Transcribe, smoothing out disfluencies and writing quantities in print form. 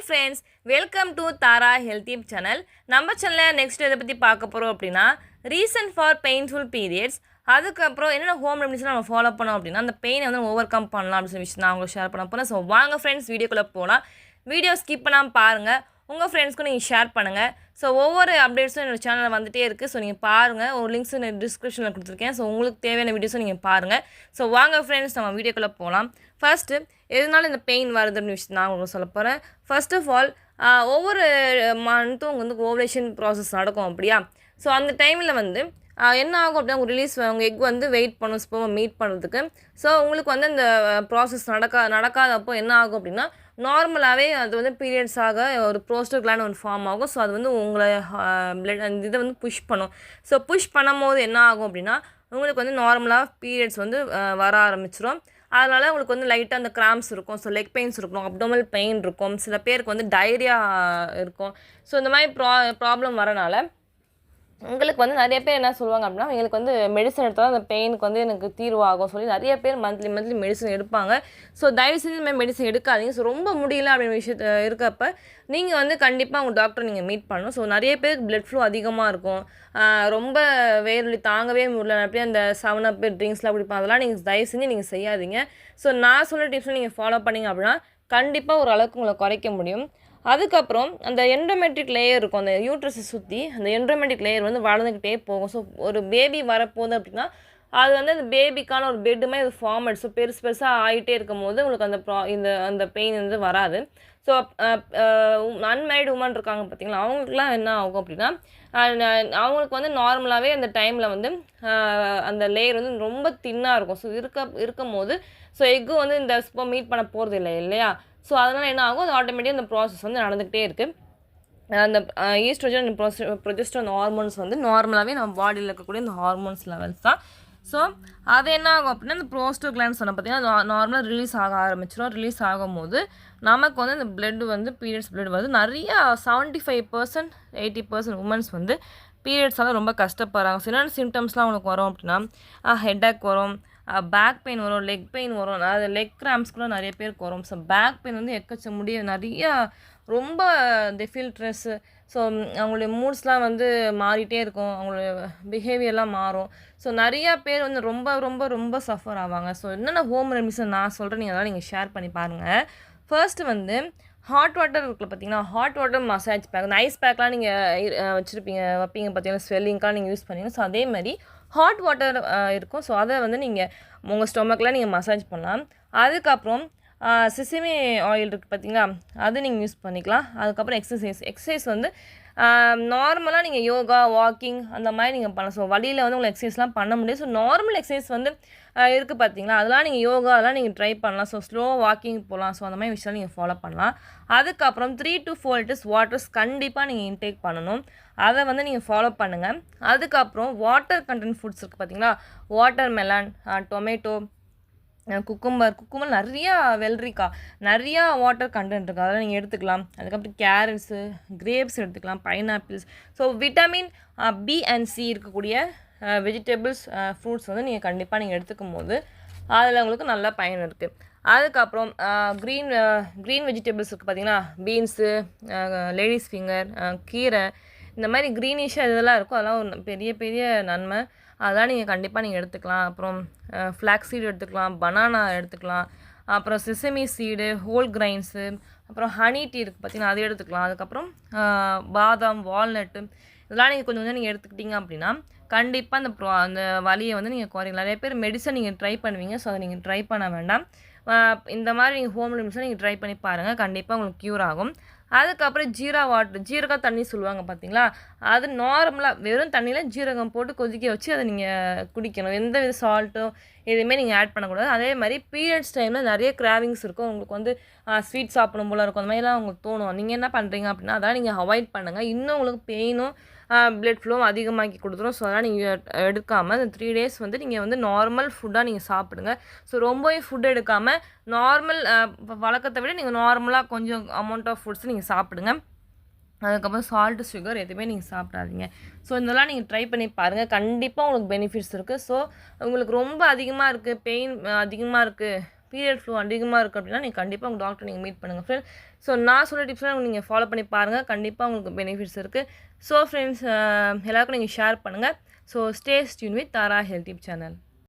friends, welcome to Tara Health Tip channel. நம்ம சேனல்ல next எதை பற்றி பார்க்க போகிறோம் அப்படின்னா ரீசன் ஃபார் பெயின்ஃபுல் பீரியட்ஸ். அதுக்கப்புறம் என்னென்ன ஹோம் ரெமடிஸ் நம்ம ஃபாலோ பண்ணோம் அப்படின்னா அந்த பெயினை வந்து ஓவர் கம் பண்ணலாம் அப்படின்னு சொல்லி நான் உங்களுக்கு ஷேர் பண்ண போகிறேன். ஸோ வாங்க ஃப்ரெண்ட்ஸ் வீடியோக்குள்ளே போகலாம். வீடியோ ஸ்கிப் பண்ணாமல் பாருங்கள், உங்கள் ஃப்ரெண்ட்ஸ்க்கும் நீங்கள் ஷேர் பண்ணுங்கள். ஸோ ஒவ்வொரு அப்டேட்ஸும் என்னோடய சேனலில் வந்துகிட்டே இருக்குது. ஸோ நீங்கள் பாருங்கள், ஒரு லிங்க்ஸ் நான் டிஸ்கிரிப்ஷனில் கொடுத்துருக்கேன். ஸோ உங்களுக்கு தேவையான வீடியோஸும் நீங்கள் பாருங்கள். ஸோ வாங்க ஃப்ரெண்ட்ஸ் நம்ம வீடியோக்குள்ளே போகலாம். ஃபஸ்ட்டு எதனால இந்த பெயின் வருதுன்னு விஷயம் நான் உங்களுக்கு சொல்ல போகிறேன். ஃபர்ஸ்ட் ஆஃப் ஆல் ஒவ்வொரு மந்த்தும் வந்து ஓவலேஷன் ப்ராசஸ் நடக்கும் அப்படியா. ஸோ அந்த டைமில் வந்து என்ன ஆகும் அப்படின்னா உங்கள் ரிலீஸ் உங்கள் எக் வந்து வெயிட் பண்ணும் ஸ்பெர்மை மீட் பண்ணுறதுக்கு. ஸோ உங்களுக்கு வந்து அந்த ப்ராசஸ் நடக்காதப்போ என்ன ஆகும் அப்படின்னா நார்மலாகவே அது வந்து பீரியட்ஸாக ஒரு ப்ரோஸ்டோக்ளாண்ட் ஒன்று ஃபார்ம் ஆகும். ஸோ அது வந்து உங்களை பிளட் அந்த இதை வந்து புஷ் பண்ணும். ஸோ புஷ் பண்ணும் போது என்ன ஆகும் அப்படின்னா உங்களுக்கு வந்து நார்மலாக பீரியட்ஸ் வந்து வர ஆரம்பிச்சிடும். அதனால் உங்களுக்கு வந்து லைட்டாக அந்த கிராம்ஸ் இருக்கும். ஸோ லெக் பெயின்ஸ் இருக்கும், அப்டோமல் பெயின் இருக்கும், சில பேருக்கு வந்து டயரியா இருக்கும். ஸோ இந்த மாதிரி ப்ராப்ளம் வரனால உங்களுக்கு வந்து நிறைய பேர் என்ன சொல்லுவாங்க அப்படின்னா எங்களுக்கு வந்து மெடிசன் எடுத்தால் அந்த பெயினுக்கு வந்து எனக்கு தீர்வாகும் சொல்லி நிறைய பேர் மந்த்லி மெடிசன் எடுப்பாங்க. ஸோ தயவு செஞ்சு இந்த மாதிரி மெடிசன் எடுக்காதீங்க. ஸோ ரொம்ப முடியல அப்படின்னு விஷயத்த இருக்கப்போ நீங்கள் வந்து கண்டிப்பாக உங்கள் டாக்டர் நீங்கள் மீட் பண்ணணும். ஸோ நிறைய பேருக்கு பிளட் ஃப்ளோ அதிகமாக இருக்கும், ரொம்ப வேர்வலி தாங்கவே முடியல, அப்படியே அந்த 7up ட்ரிங்க்ஸ்லாம் குடிப்பாங்க. அதெல்லாம் நீங்கள் தயவு செஞ்சு நீங்கள் செய்யாதீங்க. ஸோ நான் சொல்கிற டிப்ஸை நீங்கள் ஃபாலோ பண்ணிங்க அப்படின்னா கண்டிப்பாக ஒரு அளவுக்கு உங்களை குறைக்க முடியும். அதுக்கப்புறம் அந்த எண்டோமெட்ரிக் லேயர் இருக்கும், அந்த யூட்ரஸை சுற்றி அந்த எண்டோமெட்ரிக் லேயர் வந்து வளர்ந்துக்கிட்டே போகும். ஸோ ஒரு பேபி வரப்போகுது அப்படின்னா அது வந்து அந்த பேபிக்கான ஒரு பெட்டுமே அது ஃபார்ம் ஆகிடும். ஸோ பெருசாக ஆகிட்டே இருக்கும் போது உங்களுக்கு அந்த பெயின் வந்து வராது. ஸோ அன்மேரிட் உமன் இருக்காங்க பார்த்தீங்களா, அவங்களுக்குலாம் என்ன ஆகும் அப்படின்னா அவங்களுக்கு வந்து நார்மலாகவே அந்த டைமில் வந்து அந்த லேயர் வந்து ரொம்ப தின்னாக இருக்கும். ஸோ இருக்கும் போது ஸோ எக்கு வந்து இந்த ஸ்பெர்ம் மீட் பண்ண போகிறது இல்லையா. ஸோ அதனால் என்ன ஆகும், அது ஆட்டோமேட்டிக்காக அந்த ப்ராசஸ் வந்து நடந்துகிட்டே இருக்குது. அந்த ஈஸ்ட்ரோஜன் ப்ரொஜெஸ்டரான் ஹார்மோன்ஸ் வந்து நார்மலாகவே நம்ம பாடியில் இருக்கக்கூடிய இந்த ஹார்மோன்ஸ் லெவல்ஸ் தான். ஸோ அது என்ன ஆகும் அப்படின்னா இந்த ப்ரோஸ்டோக்ளாண்ட் சொன்ன பார்த்தீங்கன்னா நார்மலாக ரிலீஸ் ஆக ஆரம்பிச்சிடும். ரிலீஸ் ஆகும்போது நமக்கு வந்து இந்த பிளட் வந்து பீரியட்ஸ் பிளட் வந்து நிறையா 75% 80% உமன்ஸ் வந்து பீரியட்ஸால் ரொம்ப கஷ்டப்படுறாங்க. ஸோ என்னென்ன சிம்டம்ஸ்லாம் அவங்களுக்கு வரும் அப்படின்னா ஹெட்டேக் வரும், பேக் பெயின் வரும், லெக் பெயின் வரும், அது லெக் கிராம்ஸ் கூட நிறைய பேருக்கு வரும். ஸோ பேக் பெயின் வந்து நிறையா ரொம்ப ஃபீல் ஸ்ட்ரெஸ்ஸு. ஸோ அவங்களுடைய மூட்ஸ்லாம் வந்து மாறிட்டே இருக்கும், அவங்களுடைய பிஹேவியர்லாம் மாறும். ஸோ நிறையா பேர் வந்து ரொம்ப ரொம்ப ரொம்ப சஃபர் ஆவாங்க. ஸோ என்னென்ன ஹோம் ரெமிடிஸ் நான் சொல்கிறேன், நீங்கள் அதெல்லாம் நீங்கள் ஷேர் பண்ணி பாருங்கள். ஃபர்ஸ்ட்டு வந்து ஹாட் வாட்டர் இருக்குல்ல பார்த்தீங்கன்னா, ஹாட் வாட்டர் மசாஜ் பேக், இந்த ஐஸ் பேக்லாம் நீங்கள் வைப்பீங்க பார்த்தீங்கன்னா ஸ்வெல்லிங்க்காக நீங்கள் யூஸ் பண்ணுவீங்க. ஸோ அதே மாதிரி ஹாட் வாட்டர் இருக்கும். ஸோ அதை வந்து நீங்கள் உங்கள் ஸ்டொமக்கில் நீங்கள் மசாஜ் பண்ணலாம். அதுக்கப்புறம் சிசிமி ஆயில் இருக்குது பார்த்தீங்களா, அது நீங்கள் யூஸ் பண்ணிக்கலாம். அதுக்கப்புறம் எக்ஸசைஸ் வந்து நார்மலாக நீங்கள் யோகா வாக்கிங் அந்த மாதிரி நீங்கள் பண்ணலாம். ஸோ வழியில் வந்து உங்களுக்கு எக்ஸசைஸ்லாம் பண்ண முடியாது. ஸோ நார்மல் எக்ஸசைஸ் வந்து இருக்குது பார்த்தீங்களா, அதெல்லாம் நீங்கள் யோகா அதெல்லாம் நீங்கள் ட்ரை பண்ணலாம். ஸோ ஸ்லோ வாக்கிங் போகலாம். ஸோ அந்த மாதிரி விஷயம் நீங்கள் ஃபாலோ பண்ணலாம். அதுக்கப்புறம் 3 to 4 liters வாட்டர்ஸ் கண்டிப்பாக நீங்கள் இன்டேக் பண்ணணும். அதை வந்து நீங்கள் ஃபாலோ பண்ணுங்கள். அதுக்கப்புறம் வாட்டர் கண்டென்ட் ஃபுட்ஸ் இருக்குது பார்த்தீங்களா, வாட்டர் மெலன், டொமேட்டோ, குக்கும்பர் நிறையா, வெள்ளரிக்காய் நிறையா வாட்டர் கண்டென்ட் இருக்குது, அதெல்லாம் நீங்கள் எடுத்துக்கலாம். அதுக்கப்புறம் கேரட்ஸு, கிரேப்ஸ் எடுத்துக்கலாம், pineapples. So vitamin B and C இருக்கக்கூடிய வெஜிடபிள்ஸ் ஃப்ரூட்ஸ் வந்து நீங்கள் கண்டிப்பாக நீங்கள் எடுத்துக்கும் போது அதில் உங்களுக்கு நல்ல பயன் இருக்குது. அதுக்கப்புறம் க்ரீன் வெஜிடபிள்ஸ் இருக்குது பார்த்தீங்களா, பீன்ஸு, லேடிஸ் ஃபிங்கர், கீரை, இந்த மாதிரி க்ரீனிஷாக இதெல்லாம் இருக்கும், அதெல்லாம் பெரிய நன்மை. அதெல்லாம் நீங்கள் கண்டிப்பாக நீங்கள் எடுத்துக்கலாம். அப்புறம் ஃப்ளாக்ஸ் சீடு எடுத்துக்கலாம், பனானா எடுத்துக்கலாம், அப்புறம் செசமி சீடு, ஹோல் கிரைன்ஸு, அப்புறம் ஹனி டீ இருக்குது பார்த்தீங்கன்னா அது எடுத்துக்கலாம். அதுக்கப்புறம் பாதாம், வால்நட்டு இதெல்லாம் நீங்கள் கொஞ்சம் நீங்கள் எடுத்துக்கிட்டீங்க அப்படின்னா கண்டிப்பாக அந்த வலியை வந்து நீங்கள் குறைக்கலாம். நிறைய பேர் மெடிசன் நீங்கள் ட்ரை பண்ணுவீங்க. ஸோ அதை நீங்கள் ட்ரை பண்ண வேண்டாம். இந்த மாதிரி நீங்கள் ஹோம் ரெமிடிஸை நீங்கள் ட்ரை பண்ணி பாருங்கள், கண்டிப்பாக உங்களுக்கு க்யூர் ஆகும். அதுக்கப்புறம் ஜீரக தண்ணி சொல்லுவாங்க பார்த்தீங்களா, அது நார்மலாக வெறும் தண்ணியில் ஜீரகம் போட்டு கொதிக்க வச்சு அதை நீங்கள் குடிக்கணும். எந்த வித சால்ட்டோ எதுவுமே நீங்கள் ஆட் பண்ணக்கூடாது. அதே மாதிரி பீரியட்ஸ் டைமில் நிறைய கிராவிங்ஸ் இருக்கும், உங்களுக்கு வந்து ஸ்வீட் சாப்பிடும் போல் இருக்கும், அந்த மாதிரிலாம் உங்களுக்கு தோணும். நீங்கள் என்ன பண்ணுறீங்க அப்படின்னா அதெல்லாம் நீங்கள் அவாய்ட் பண்ணுங்கள். இன்னும் உங்களுக்கு பெயினும் பிளட் ஃப்ளோ அதிகமாக்கி கொடுத்துரும். ஸோ அதெல்லாம் நீங்கள் எடுக்காமல் அந்த 3 days வந்து நீங்கள் வந்து நார்மல் ஃபுட்டாக நீங்கள் சாப்பிடுங்க. ஸோ ரொம்பவே ஃபுட் எடுக்காமல் நார்மல் வழக்கத்தை விட நீங்கள் நார்மலாக கொஞ்சம் அமௌண்ட் ஆஃப் ஃபுட்ஸ் நீங்கள் சாப்பிடுங்க. அதுக்கப்புறம் சால்ட்டு சுகர் எதுவுமே நீங்கள் சாப்பிடாதீங்க. ஸோ இதெல்லாம் நீங்கள் ட்ரை பண்ணி பாருங்கள், கண்டிப்பாக உங்களுக்கு பெனிஃபிட்ஸ் இருக்குது. ஸோ உங்களுக்கு ரொம்ப அதிகமாக இருக்குது, பெயின் அதிகமாக இருக்குது, பீரியட் ஃப்ளோ அதிகமாக இருக்குது அப்படின்னா நீங்கள் கண்டிப்பாக உங்கள் டாக்டர் நீங்கள் மீட் பண்ணுங்கள் ஃப்ரெண்ட்ஸ். ஸோ நான் சொல்கிற டிப்ஸ்லாம் நீங்கள் ஃபாலோ பண்ணி பாருங்கள், கண்டிப்பாக உங்களுக்கு பெனிஃபிட்ஸ் இருக்குது. ஸோ ஃப்ரெண்ட்ஸ் எல்லாருக்கும் நீங்கள் ஷேர் பண்ணுங்கள். So stay tune with Tara health tip channel.